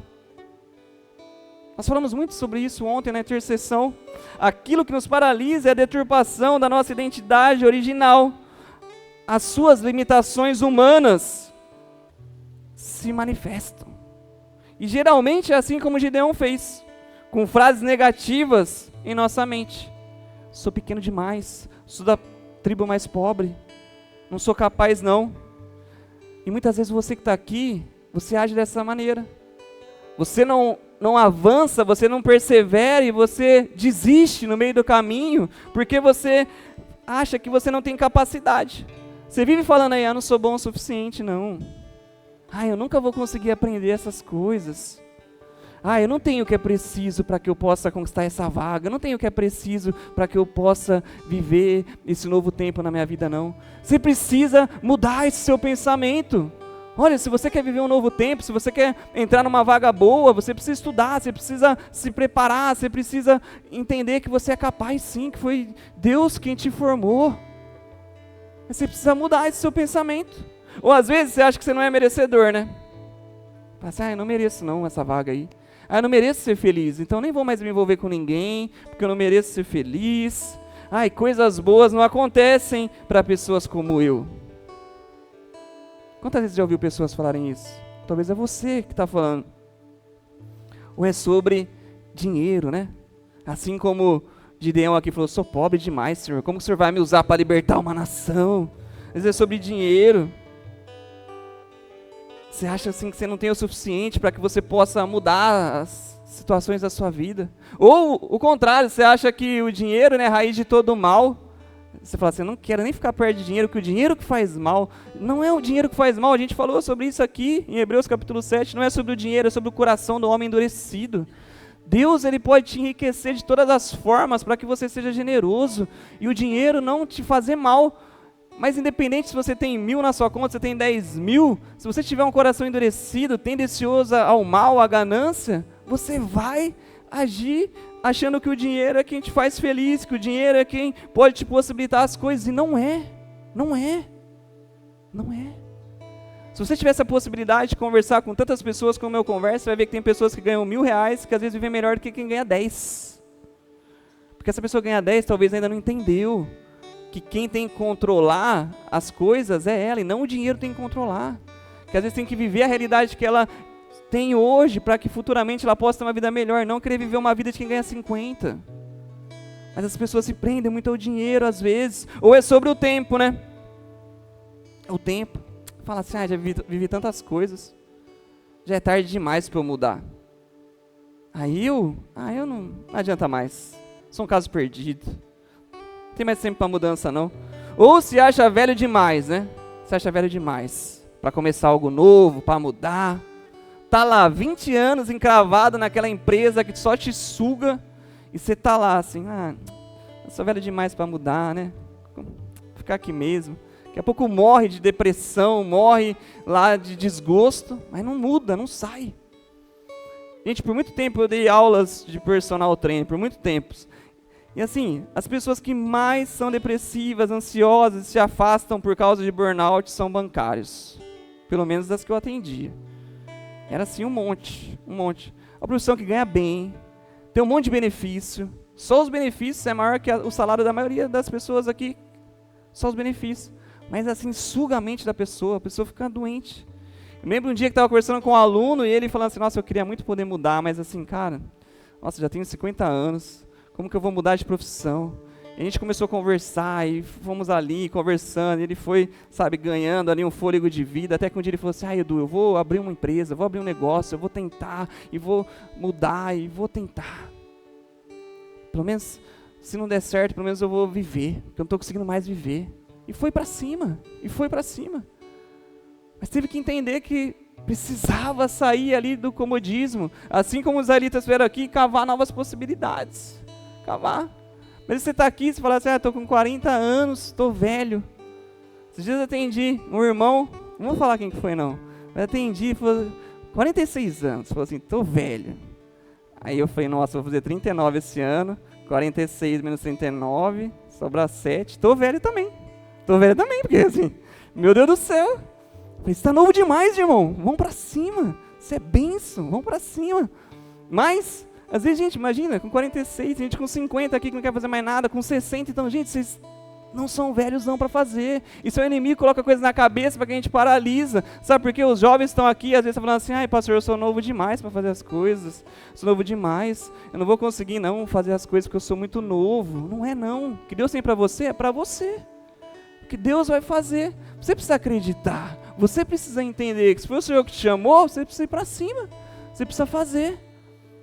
Nós falamos muito sobre isso ontem na intercessão. Aquilo que nos paralisa é a deturpação da nossa identidade original. As suas limitações humanas se manifestam. E geralmente é assim como Gideão fez, com frases negativas em nossa mente. Sou pequeno demais, sou da tribo mais pobre, não sou capaz não. E muitas vezes você que está aqui, você age dessa maneira. Você não avança, você não persevera e você desiste no meio do caminho, porque você acha que você não tem capacidade. Você vive falando aí, não sou bom o suficiente, não. Eu nunca vou conseguir aprender essas coisas. Eu não tenho o que é preciso para que eu possa conquistar essa vaga, eu não tenho o que é preciso para que eu possa viver esse novo tempo na minha vida, não. Você precisa mudar esse seu pensamento. Olha, se você quer viver um novo tempo, se você quer entrar numa vaga boa, você precisa estudar, você precisa se preparar, você precisa entender que você é capaz sim, que foi Deus quem te formou. Você precisa mudar esse seu pensamento. Ou às vezes você acha que você não é merecedor, né? Fala assim, eu não mereço não essa vaga aí. Eu não mereço ser feliz, então nem vou mais me envolver com ninguém, porque eu não mereço ser feliz. Coisas boas não acontecem para pessoas como eu. Quantas vezes já ouviu pessoas falarem isso? Talvez é você que está falando. Ou é sobre dinheiro, né? Assim como Gideão aqui falou, sou pobre demais, Senhor. Como o Senhor vai me usar para libertar uma nação? Às vezes é sobre dinheiro. Você acha assim que você não tem o suficiente para que você possa mudar as situações da sua vida? Ou o contrário, você acha que o dinheiro é a raiz de todo o mal? Você fala assim, eu não quero nem ficar perto de dinheiro, que o dinheiro que faz mal, não é o dinheiro que faz mal, a gente falou sobre isso aqui em Hebreus capítulo 7, não é sobre o dinheiro, é sobre o coração do homem endurecido. Deus, Ele pode te enriquecer de todas as formas para que você seja generoso, e o dinheiro não te fazer mal, mas independente se você tem 1.000 na sua conta, se você tem 10.000, se você tiver um coração endurecido, tendencioso ao mal, à ganância, você vai agir achando que o dinheiro é quem te faz feliz, que o dinheiro é quem pode te possibilitar as coisas, e não é. Se você tiver essa possibilidade de conversar com tantas pessoas como eu converso, você vai ver que tem pessoas que ganham R$1.000, que às vezes vivem melhor do que quem ganha 10. Porque essa pessoa que ganha 10 talvez ainda não entendeu que quem tem que controlar as coisas é ela, e não o dinheiro tem que controlar. Que às vezes tem que viver a realidade que ela tem hoje, para que futuramente ela possa ter uma vida melhor, não querer viver uma vida de quem ganha 50. Mas as pessoas se prendem muito ao dinheiro às vezes, ou é sobre o tempo, né? O tempo. Fala assim, já vivi tantas coisas, já é tarde demais para eu mudar. Aí eu não adianta mais. Sou um caso perdido. Não tem mais tempo para mudança, não. Ou se acha velho demais, né? Se acha velho demais para começar algo novo, para mudar. Tá lá 20 anos encravado naquela empresa que só te suga e você tá lá assim, eu sou velho demais para mudar, né? Vou ficar aqui mesmo. Daqui a pouco morre de depressão, morre lá de desgosto, mas não muda, não sai. Gente, por muito tempo eu dei aulas de personal trainer, por muito tempo. E assim, as pessoas que mais são depressivas, ansiosas, se afastam por causa de burnout são bancários. Pelo menos das que eu atendia. Era assim um monte. A profissão que ganha bem, tem um monte de benefício. Só os benefícios é maior que o salário da maioria das pessoas aqui. Só os benefícios. Mas assim, suga a mente da pessoa, a pessoa fica doente. Eu lembro um dia que estava conversando com um aluno e ele falando assim, nossa, eu queria muito poder mudar, mas assim, cara, nossa, já tenho 50 anos. Como que eu vou mudar de profissão? E a gente começou a conversar e fomos ali conversando. E ele foi, ganhando ali um fôlego de vida. Até que um dia ele falou assim, Edu, eu vou abrir uma empresa, eu vou abrir um negócio, eu vou tentar e vou mudar e vou tentar. Pelo menos, se não der certo, pelo menos eu vou viver, porque eu não estou conseguindo mais viver. E foi para cima. Mas teve que entender que precisava sair ali do comodismo. Assim como os israelitas vieram aqui, cavar novas possibilidades. Cavar. Mas você está aqui, você fala assim, estou com 40 anos, estou velho. Esses dias eu atendi um irmão, não vou falar quem que foi não, mas atendi, falou, 46 anos, falou assim, estou velho. Aí eu falei, nossa, vou fazer 39 esse ano, 46 menos 39, sobra 7, estou velho também, porque assim, meu Deus do céu, você está novo demais, irmão, vamos para cima, isso é bênção, vamos para cima. Mas às vezes, gente, imagina, com 46, gente com 50 aqui que não quer fazer mais nada, com 60, então, gente, vocês não são velhos não para fazer. E seu inimigo coloca coisas na cabeça para que a gente paralisa. Sabe por quê? Os jovens estão aqui, às vezes, falando assim, pastor, eu sou novo demais para fazer as coisas. Sou novo demais, eu não vou conseguir não fazer as coisas porque eu sou muito novo. Não é não. O que Deus tem para você é para você. O que Deus vai fazer. Você precisa acreditar. Você precisa entender que se foi o Senhor que te chamou, você precisa ir para cima. Você precisa fazer.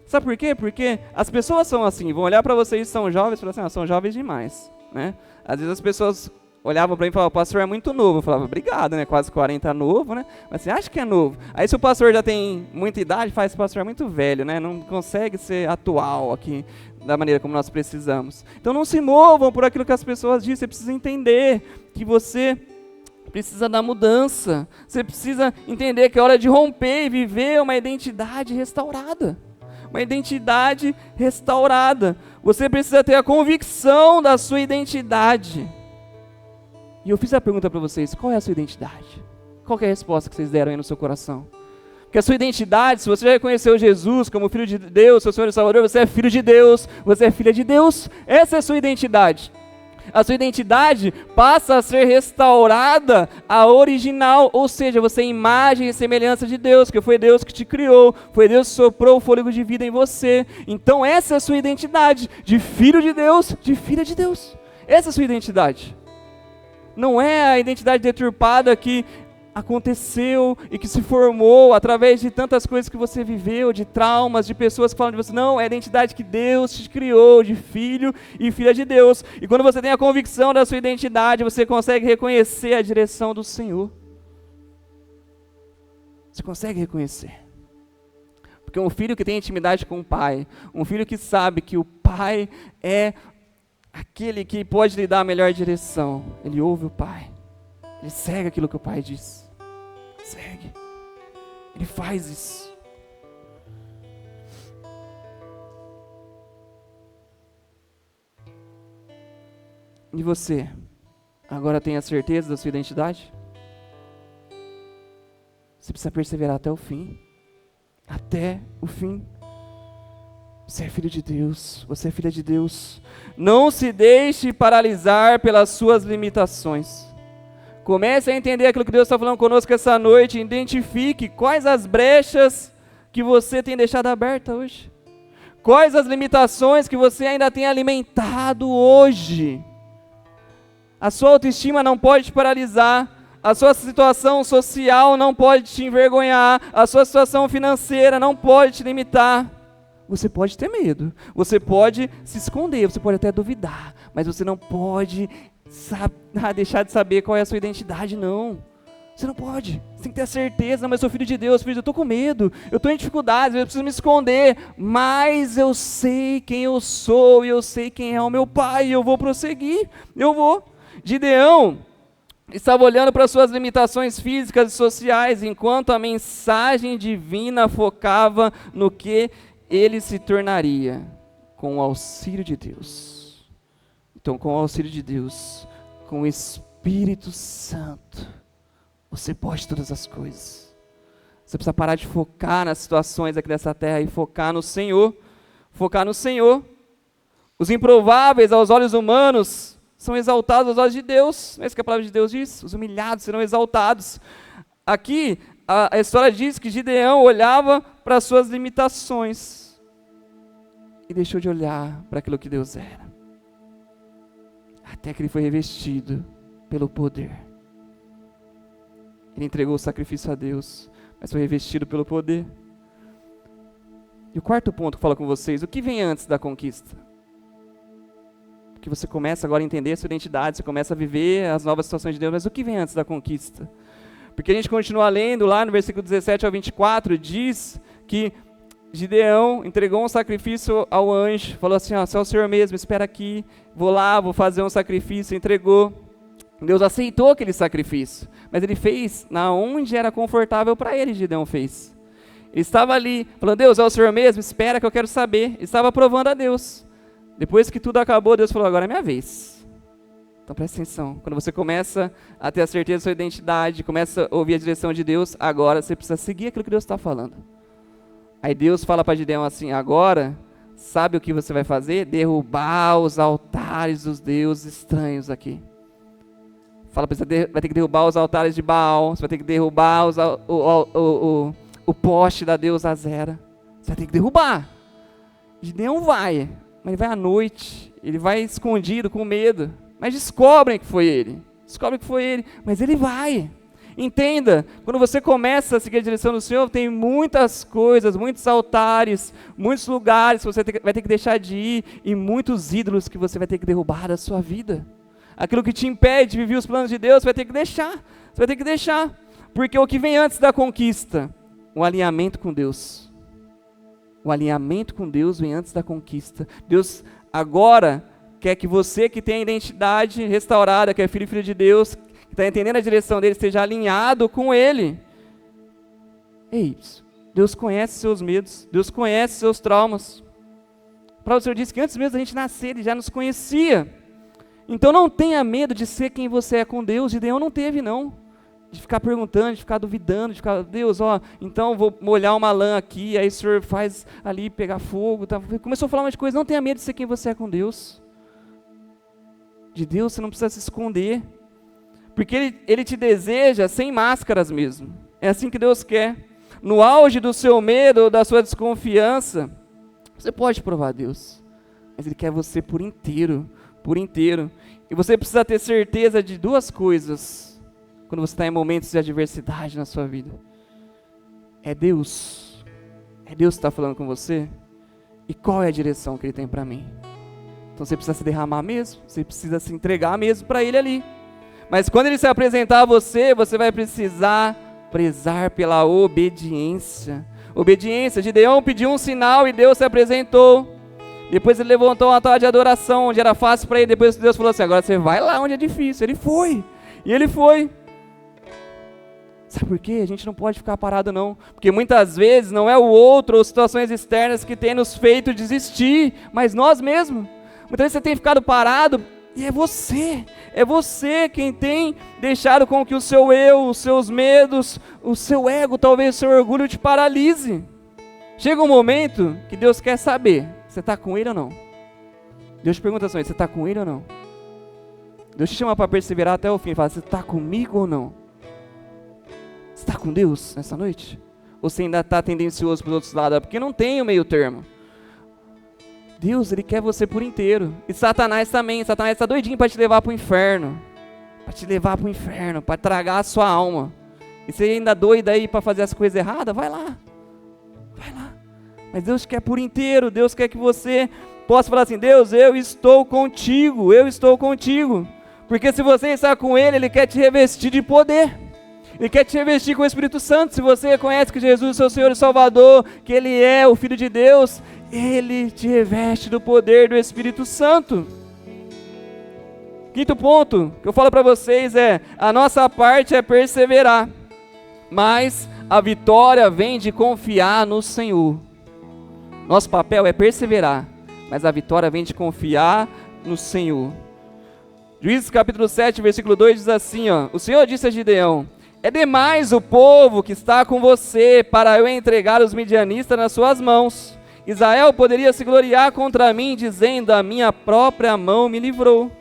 Sabe por quê? Porque as pessoas são assim, vão olhar para vocês que são jovens e falar assim, são jovens demais, né? Às vezes as pessoas olhavam para mim e falavam, o pastor é muito novo. Eu falava, obrigado, né? Quase 40 novo, né? Mas você acha que é novo? Aí se o pastor já tem muita idade, faz o pastor é muito velho, né? Não consegue ser atual aqui da maneira como nós precisamos. Então não se movam por aquilo que as pessoas dizem, você precisa entender que você precisa da mudança. Você precisa entender que é hora de romper e viver uma identidade restaurada. Uma identidade restaurada. Você precisa ter a convicção da sua identidade. E eu fiz a pergunta para vocês, qual é a sua identidade? Qual é a resposta que vocês deram aí no seu coração? Porque a sua identidade, se você já reconheceu Jesus como Filho de Deus, seu Senhor e Salvador, você é filho de Deus, você é filha de Deus, essa é a sua identidade. A sua identidade passa a ser restaurada à original, ou seja, você é imagem e semelhança de Deus, que foi Deus que te criou, foi Deus que soprou o fôlego de vida em você. Então essa é a sua identidade, de filho de Deus, de filha de Deus. Essa é a sua identidade. Não é a identidade deturpada que aconteceu e que se formou através de tantas coisas que você viveu, de traumas, de pessoas que falam de você. Não, é a identidade que Deus te criou, de filho e filha de Deus. E quando você tem a convicção da sua identidade, você consegue reconhecer a direção do Senhor. Você consegue reconhecer. Porque um filho que tem intimidade com o pai, um filho que sabe que o pai é aquele que pode lhe dar a melhor direção, ele ouve o pai. Ele segue aquilo que o pai diz. Segue. Ele faz isso. E você? Agora tem a certeza da sua identidade? Você precisa perseverar até o fim. Até o fim. Você é filho de Deus. Você é filha de Deus. Não se deixe paralisar pelas suas limitações. Comece a entender aquilo que Deus está falando conosco essa noite. Identifique quais as brechas que você tem deixado aberta hoje. Quais as limitações que você ainda tem alimentado hoje. A sua autoestima não pode te paralisar. A sua situação social não pode te envergonhar. A sua situação financeira não pode te limitar. você pode ter medo, você pode se esconder, você pode até duvidar, mas você não pode deixar de saber qual é a sua identidade, não. Você não pode, você tem que ter a certeza, não, mas eu sou filho de Deus, filho, eu estou com medo, eu estou em dificuldades, eu preciso me esconder, mas eu sei quem eu sou, e eu sei quem é o meu pai, e eu vou prosseguir, eu vou. Gideão estava olhando para suas limitações físicas e sociais, enquanto a mensagem divina focava no que ele se tornaria, com o auxílio de Deus. Então, com o auxílio de Deus, com o Espírito Santo, você pode todas as coisas. Você precisa parar de focar nas situações aqui dessa terra e focar no Senhor. Focar no Senhor. Os improváveis aos olhos humanos são exaltados aos olhos de Deus. Não é isso que a palavra de Deus diz? Os humilhados serão exaltados. Aqui, a história diz que Gideão olhava para as suas limitações e deixou de olhar para aquilo que Deus era. Até que ele foi revestido pelo poder. Ele entregou o sacrifício a Deus, mas foi revestido pelo poder. E o quarto ponto que eu falo com vocês, o que vem antes da conquista? Que você começa agora a entender a sua identidade, você começa a viver as novas situações de Deus, mas o que vem antes da conquista? Porque a gente continua lendo lá no versículo 17 ao 24, diz que Gideão entregou um sacrifício ao anjo, falou assim, ó, se é o Senhor mesmo, espera aqui, vou lá, vou fazer um sacrifício, entregou. Deus aceitou aquele sacrifício, mas ele fez na onde era confortável para ele, Gideão fez. Ele estava ali, falando, Deus, é o Senhor mesmo, espera que eu quero saber. Ele estava provando a Deus. Depois que tudo acabou, Deus falou, agora é minha vez. Então presta atenção, quando você começa a ter a certeza da sua identidade, começa a ouvir a direção de Deus, agora você precisa seguir aquilo que Deus está falando. Aí Deus fala para Gideão assim, agora, sabe o que você vai fazer? Derrubar os altares dos deuses estranhos aqui. Fala para você, vai ter que derrubar os altares de Baal, você vai ter que derrubar o poste da deusa Azera. Você vai ter que derrubar. Gideão vai, mas ele vai à noite, ele vai escondido, com medo. Mas descobrem que foi ele, mas ele vai. Entenda, quando você começa a seguir a direção do Senhor, tem muitas coisas, muitos altares, muitos lugares que você vai ter que deixar de ir, e muitos ídolos que você vai ter que derrubar da sua vida. Aquilo que te impede de viver os planos de Deus, você vai ter que deixar, porque o que vem antes da conquista? O alinhamento com Deus. O alinhamento com Deus vem antes da conquista. Deus agora quer que você que tem a identidade restaurada, que é filho e filha de Deus, que está entendendo a direção dele, esteja alinhado com ele. Ei, Deus conhece seus medos, Deus conhece seus traumas. O próprio Senhor disse que antes mesmo da gente nascer, Ele já nos conhecia. Então não tenha medo de ser quem você é com Deus. Gideão não teve não, de ficar perguntando, de ficar duvidando, de ficar, Deus, ó, então vou molhar uma lã aqui, aí o Senhor faz ali pegar fogo, tá? Começou a falar uma de coisa. Não tenha medo de ser quem você é com Deus. De Deus você não precisa se esconder, porque Ele te deseja sem máscaras mesmo. É assim que Deus quer. No auge do seu medo ou da sua desconfiança, você pode provar Deus, mas Ele quer você por inteiro. E você precisa ter certeza de duas coisas quando você está em momentos de adversidade na sua vida. É Deus que está falando com você, e qual é a direção que Ele tem para mim. Então você precisa se derramar mesmo, você precisa se entregar mesmo para Ele ali. Mas quando Ele se apresentar a você, você vai precisar prezar pela obediência. Gideão pediu um sinal e Deus se apresentou. Depois ele levantou um altar de adoração, onde era fácil para ele. Depois Deus falou assim, agora você vai lá onde é difícil. Ele foi, e ele foi. Sabe por quê? A gente não pode ficar parado não, porque muitas vezes não é o outro ou situações externas que tem nos feito desistir, mas nós mesmos. Muitas vezes você tem ficado parado, e é você quem tem deixado com que o seu eu, os seus medos, o seu ego, talvez o seu orgulho te paralise. Chega um momento que Deus quer saber, você está com Ele ou não? Deus te pergunta assim, você está com Ele ou não? Deus te chama para perseverar até o fim, fala, você está comigo ou não? Você está com Deus nessa noite? Ou você ainda está tendencioso para os outros lados? Porque não tem o meio termo. Deus, Ele quer você por inteiro. E Satanás também. Satanás está doidinho para te levar para o inferno. Para tragar a sua alma. E você ainda doido aí para fazer as coisas erradas? Vai lá. Mas Deus quer por inteiro, Deus quer que você possa falar assim: Deus, eu estou contigo, eu estou contigo. Porque se você está com Ele, Ele quer te revestir de poder. Ele quer te revestir com o Espírito Santo. Se você reconhece que Jesus é seu Senhor e Salvador, que Ele é o Filho de Deus, Ele te reveste do poder do Espírito Santo. Quinto ponto que eu falo para vocês é: a nossa parte é perseverar, mas a vitória vem de confiar no Senhor. Nosso papel é perseverar, mas a vitória vem de confiar no Senhor. Juízes capítulo 7, versículo 2 diz assim, ó: o Senhor disse a Gideão: é demais o povo que está com você para eu entregar os midianistas nas suas mãos. Israel poderia se gloriar contra mim, dizendo: a minha própria mão me livrou.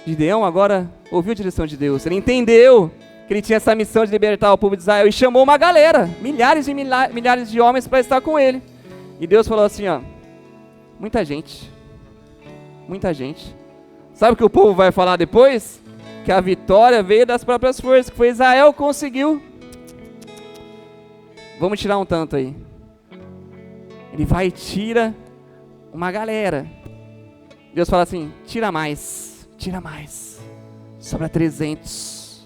Gideão agora ouviu a direção de Deus. Ele entendeu que ele tinha essa missão de libertar o povo de Israel e chamou uma galera, milhares e milhares de homens para estar com ele. E Deus falou assim, ó: muita gente. Sabe o que o povo vai falar depois? Que a vitória veio das próprias forças, que foi Israel que conseguiu. Vamos tirar um tanto aí. Ele vai e tira uma galera. Deus fala assim: tira mais. Sobra 300.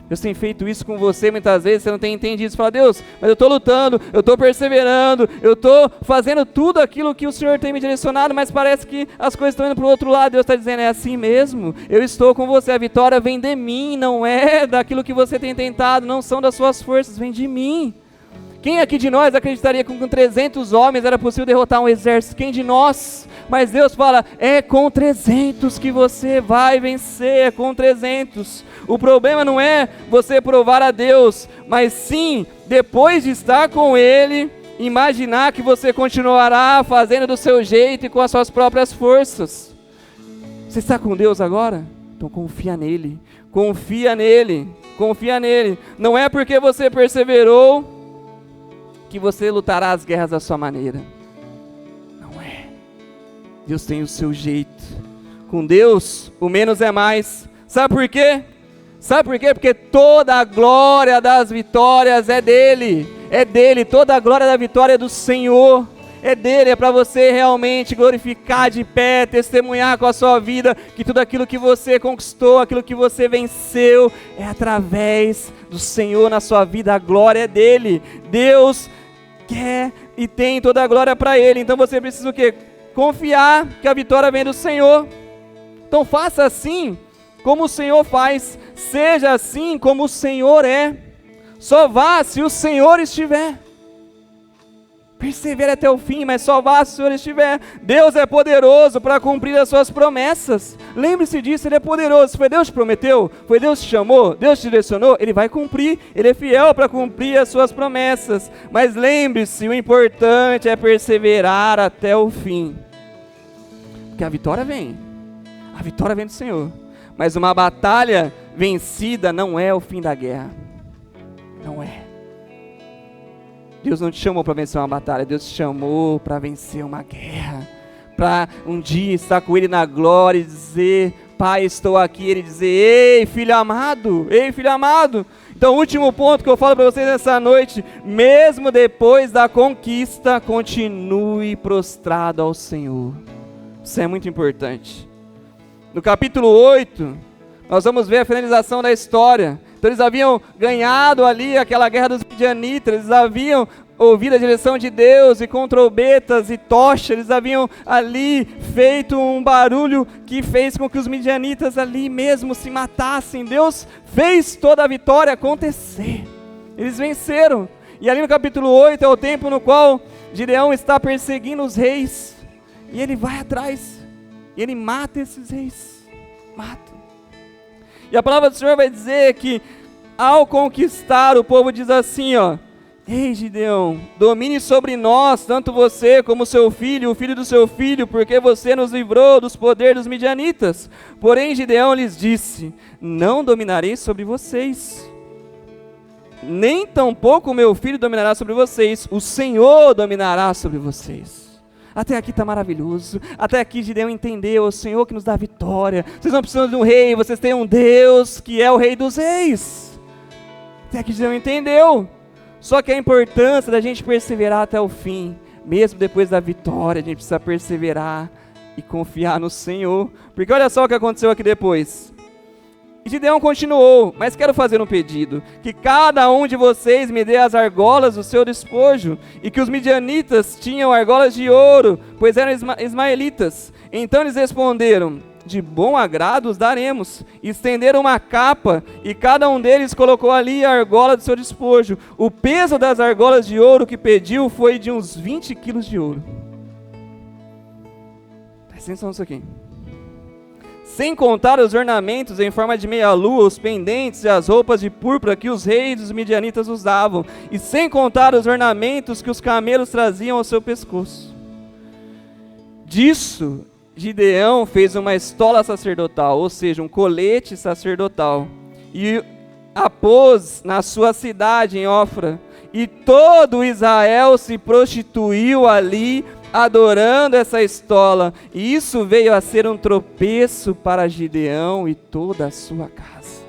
Deus tem feito isso com você muitas vezes, você não tem entendido. Você fala: Deus, mas eu estou lutando, eu estou perseverando, eu estou fazendo tudo aquilo que o Senhor tem me direcionado, mas parece que as coisas estão indo para o outro lado. Deus está dizendo: é assim mesmo, eu estou com você, a vitória vem de mim, não é daquilo que você tem tentado, não são das suas forças, vem de mim. Quem aqui de nós acreditaria que com 300 homens era possível derrotar um exército? Quem de nós? Mas Deus fala: é com 300 que você vai vencer, é com 300. O problema não é você provar a Deus, mas sim, depois de estar com Ele, imaginar que você continuará fazendo do seu jeito e com as suas próprias forças. Você está com Deus agora? Então confia nele. Não é porque você perseverou que você lutará as guerras da sua maneira. Não é. Deus tem o seu jeito. Com Deus, o menos é mais. Sabe por quê? Porque toda a glória das vitórias é dele. Toda a glória da vitória é do Senhor. É dele, é para você realmente glorificar de pé, testemunhar com a sua vida que tudo aquilo que você conquistou, aquilo que você venceu, é através do Senhor na sua vida. A glória é dele. Deus quer e tem toda a glória para Ele. Então você precisa o quê? Confiar que a vitória vem do Senhor. Então faça assim como o Senhor faz. Seja assim como o Senhor é. Só vá se o Senhor estiver. Persevere até o fim, mas só vá se o Senhor estiver. Deus é poderoso para cumprir as suas promessas. Lembre-se disso, Ele é poderoso. Se foi Deus que te prometeu, foi Deus que te chamou, Deus te direcionou, Ele vai cumprir. Ele é fiel para cumprir as suas promessas. Mas lembre-se, o importante é perseverar até o fim. Porque a vitória vem do Senhor. Mas uma batalha vencida não é o fim da guerra. Não é. Deus não te chamou para vencer uma batalha, Deus te chamou para vencer uma guerra, para um dia estar com Ele na glória e dizer: Pai, estou aqui. Ele dizer: ei, filho amado. Então, o último ponto que eu falo para vocês nessa noite: mesmo depois da conquista, continue prostrado ao Senhor. Isso é muito importante. No capítulo 8, nós vamos ver a finalização da história. Então eles haviam ganhado ali aquela guerra dos midianitas, eles haviam ouvido a direção de Deus e com trombetas e tochas, eles haviam ali feito um barulho que fez com que os midianitas ali mesmo se matassem. Deus fez toda a vitória acontecer, eles venceram. E ali no capítulo 8 é o tempo no qual Gideão está perseguindo os reis, e ele vai atrás, e ele mata esses reis, mata. E a palavra do Senhor vai dizer que ao conquistar, o povo diz assim, ó: ei, Gideão, domine sobre nós, tanto você como seu filho, o filho do seu filho, porque você nos livrou dos poderes dos midianitas. Porém Gideão lhes disse: não dominarei sobre vocês, nem tampouco o meu filho dominará sobre vocês, o Senhor dominará sobre vocês. Até aqui está maravilhoso. Até aqui Gideão entendeu: o Senhor que nos dá vitória. Vocês não precisam de um rei, vocês têm um Deus que é o Rei dos Reis. Até aqui Gideão entendeu. Só que a importância da gente perseverar até o fim, mesmo depois da vitória, a gente precisa perseverar e confiar no Senhor. Porque olha só o que aconteceu aqui depois. Gideão continuou, mas quero fazer um pedido, que cada um de vocês me dê as argolas do seu despojo, e que os midianitas tinham argolas de ouro, pois eram ismaelitas. Então eles responderam, de bom agrado os daremos. Estenderam uma capa, e cada um deles colocou ali a argola do seu despojo. O peso das argolas de ouro que pediu foi de uns 20 quilos de ouro. Presta atenção nisso aqui. Sem contar os ornamentos em forma de meia-lua, os pendentes e as roupas de púrpura que os reis dos midianitas usavam, e sem contar os ornamentos que os camelos traziam ao seu pescoço. Disso, Gideão fez uma estola sacerdotal, ou seja, um colete sacerdotal, e a pôs na sua cidade em Ofra, e todo Israel se prostituiu ali, adorando essa estola, e isso veio a ser um tropeço para Gideão e toda a sua casa.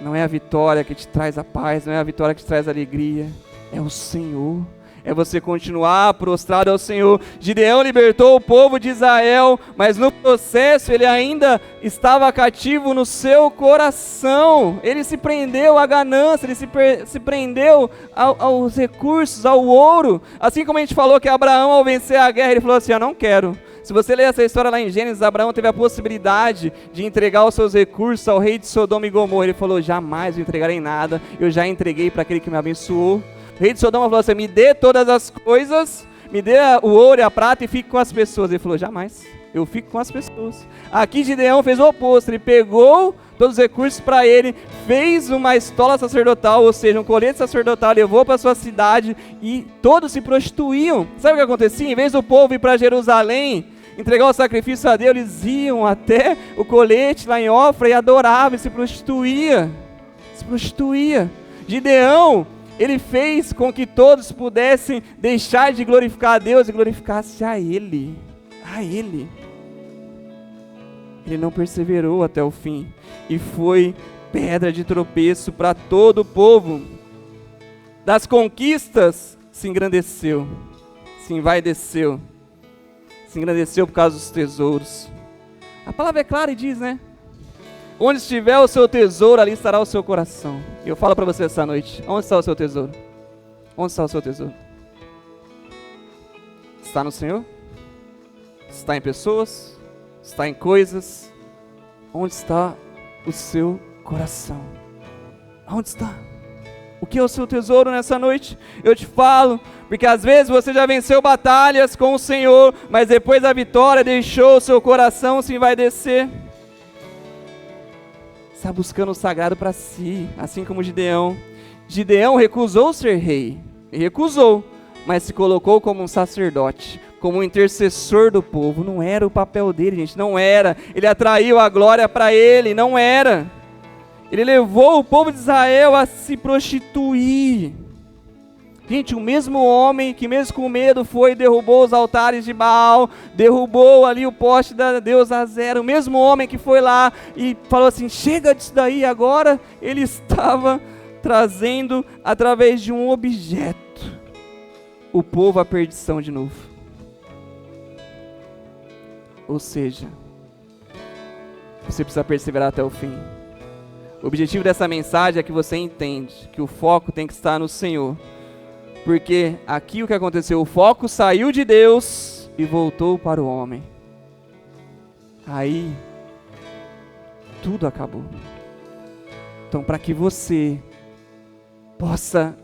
Não é a vitória que te traz a paz, não é a vitória que te traz a alegria, é o Senhor. É você continuar prostrado ao Senhor. Gideão libertou o povo de Israel, mas no processo ele ainda estava cativo no seu coração. Ele se prendeu à ganância, ele se prendeu aos recursos, ao ouro. Assim como a gente falou que Abraão, ao vencer a guerra, ele falou assim, eu não quero. Se você ler essa história lá em Gênesis, Abraão teve a possibilidade de entregar os seus recursos ao rei de Sodoma e Gomorra. Ele falou, jamais eu entregarei nada, eu já entreguei para aquele que me abençoou. O rei de Sodoma falou assim, me dê todas as coisas, me dê o ouro e a prata e fique com as pessoas. Ele falou, jamais, eu fico com as pessoas. Aqui Gideão fez o oposto, ele pegou todos os recursos para ele, fez uma estola sacerdotal, ou seja, um colete sacerdotal, levou para sua cidade e todos se prostituíam. Sabe o que acontecia? Em vez do povo ir para Jerusalém, entregar o sacrifício a Deus, eles iam até o colete lá em Ofra e adoravam e se prostituía. Gideão, ele fez com que todos pudessem deixar de glorificar a Deus e glorificar-se a Ele. Ele não perseverou até o fim e foi pedra de tropeço para todo o povo. Das conquistas se engrandeceu, se envaideceu, se engrandeceu por causa dos tesouros. A palavra é clara e diz, né? Onde estiver o seu tesouro, ali estará o seu coração. E eu falo para você essa noite, onde está o seu tesouro? Onde está o seu tesouro? Está no Senhor? Está em pessoas? Está em coisas? Onde está o seu coração? Onde está? O que é o seu tesouro nessa noite? Eu te falo, porque às vezes você já venceu batalhas com o Senhor, mas depois da vitória deixou o seu coração se envaidecer. Está buscando o sagrado para si, assim como Gideão. Gideão recusou ser rei, recusou, mas se colocou como um sacerdote, como um intercessor do povo. Não era o papel dele, gente, não era. Ele atraiu a glória para ele, não era. Ele levou o povo de Israel a se prostituir. Gente, o mesmo homem que mesmo com medo foi e derrubou os altares de Baal, derrubou ali o poste da deusa Azera, o mesmo homem que foi lá e falou assim, chega disso daí agora, ele estava trazendo através de um objeto o povo à perdição de novo. Ou seja, você precisa perseverar até o fim. O objetivo dessa mensagem é que você entende que o foco tem que estar no Senhor. Porque aqui o que aconteceu, o foco saiu de Deus e voltou para o homem. Aí, tudo acabou. Então, para que você possa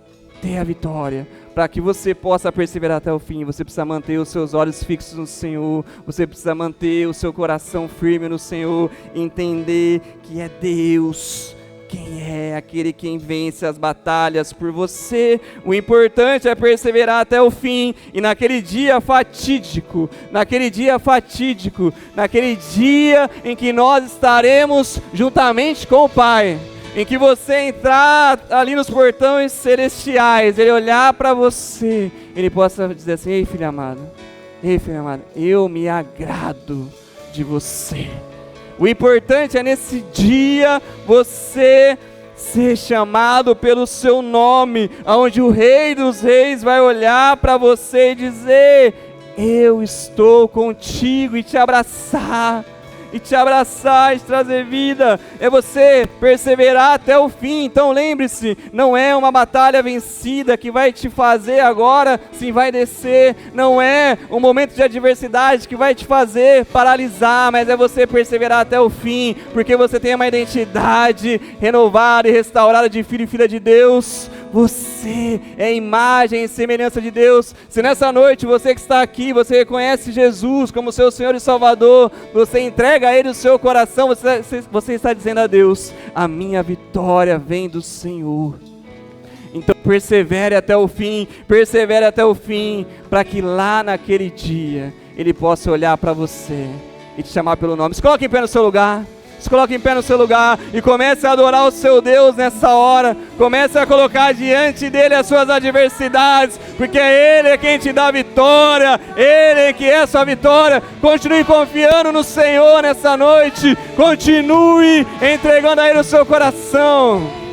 ter a vitória, para que você possa perseverar até o fim, você precisa manter os seus olhos fixos no Senhor, você precisa manter o seu coração firme no Senhor, entender que é Deus quem é aquele quem vence as batalhas por você. O importante é perseverar até o fim. E naquele dia fatídico, naquele dia em que nós estaremos juntamente com o Pai, em que você entrar ali nos portões celestiais, Ele olhar para você, Ele possa dizer assim, ei filho amado, eu me agrado de você. O importante é nesse dia você ser chamado pelo seu nome, onde o Rei dos Reis vai olhar para você e dizer: eu estou contigo, e te abraçar, e te trazer vida. É você perseverar até o fim. Então lembre-se, não é uma batalha vencida que vai te fazer agora sim vai descer, não é um momento de adversidade que vai te fazer paralisar, mas é você perseverar até o fim, porque você tem uma identidade renovada e restaurada de filho e filha de Deus. Você é imagem e semelhança de Deus. Se nessa noite você que está aqui, você reconhece Jesus como seu Senhor e Salvador, você entrega a Ele o seu coração, você está dizendo a Deus: a minha vitória vem do Senhor. Então persevere até o fim, para que lá naquele dia Ele possa olhar para você e te chamar pelo nome. Se coloque em pé no seu lugar. Se coloque em pé no seu lugar e comece a adorar o seu Deus nessa hora. Comece a colocar diante dele as suas adversidades, porque Ele é quem te dá vitória, Ele é que é a sua vitória. Continue confiando no Senhor nessa noite, continue entregando a Ele o seu coração.